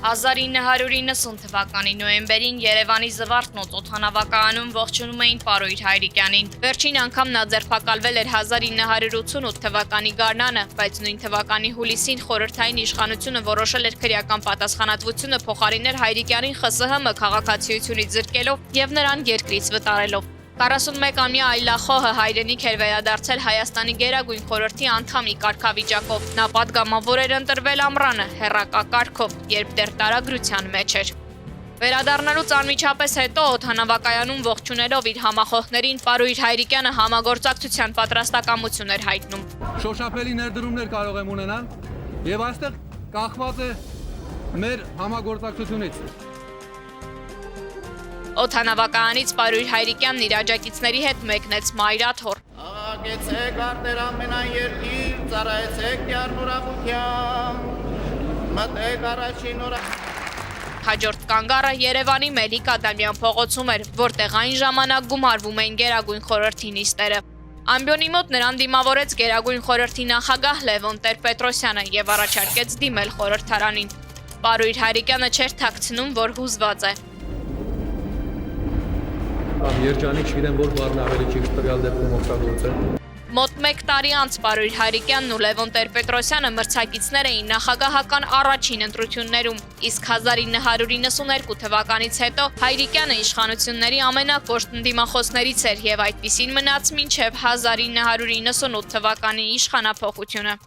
1990 թվականի նոյեմբերին Երևանի Զվարթնոց օդանավակայանում ողջունում էին Պարույր Հայրիկյանին։ Վերջին անգամ նա ձերբակալվել էր 1988 թվականի գարնանը, բայց նույն թվականի հուլիսին խորհրդային իշխանությունը որոշել էր քրեական պատասխանատվությունը փոխարինել Հայրիկյանին ԽՍՀՄ քաղաքացիությունից զրկելով եւ նրան երկրից վտարելով։ 41-ամյա այլախոհը հայրենիք էր վերադարձել Հայաստանի Գերագույն խորհրդի անդամի կարգավիճակով։ Նա պատգամավոր էր ընտրվել ամռանը հեռակա կարգով, երբ դեռ տարագրության մեջ էր։ Վերադառնալուց անմիջապես հետո օդանավակայանում ողջունելով իր համախոհներին Պարույր Հայրիկյանը համագործակցության պատրաստակամություն էր հայտնում։ Շոշափելի ներդրումներ կարող եմ ունենալ եւ այստեղ կախված է մեր համագործակցությունից։ Օդանավակայանից Պարույր Հայրիկյանն իր աջակիցների հետ մեկնեց Մայրաթոռ։ Աղագեցեք արտեր ամենայն երկիր, ծառայեցեք դյարնուրախությամբ, մտեք առաջին օր։ Հաջորդ կանգառը Երևանի Մելիք Ադամյան փողոցում էր, որտեղ այն ժամանակ գումարվում էին Գերագույն խորհրդի նիստերը։ Ամբիոնի մոտ նրան դիմավորեց Գերագույն խորհրդի նախագահ Լևոն Տեր-Պետրոսյանը եւ առաջարկեց դիմել խորհրդարանին։ Պարույր Հայրիկյանը չէր թաքցնում, որ հուզված է։ Երջանիկ չգիտեմ որ բառն ավելի ճիշտ տվյալ դեպքում օգտագործել։ Մոտ 1 տարի անց Պարույր Հայրիկյանն ու Լևոն Տեր-Պետրոսյանը մրցակիցներ էին նախագահական առաջին ընտրություններում, իսկ 1992 թվականից հետո Հայրիկյանը իշխանությունների ամենակոշտ ընդդիմախոսներից էր եւ այդպիսին մնաց մինչեւ 1998 թվականի իշխանափոխությունը։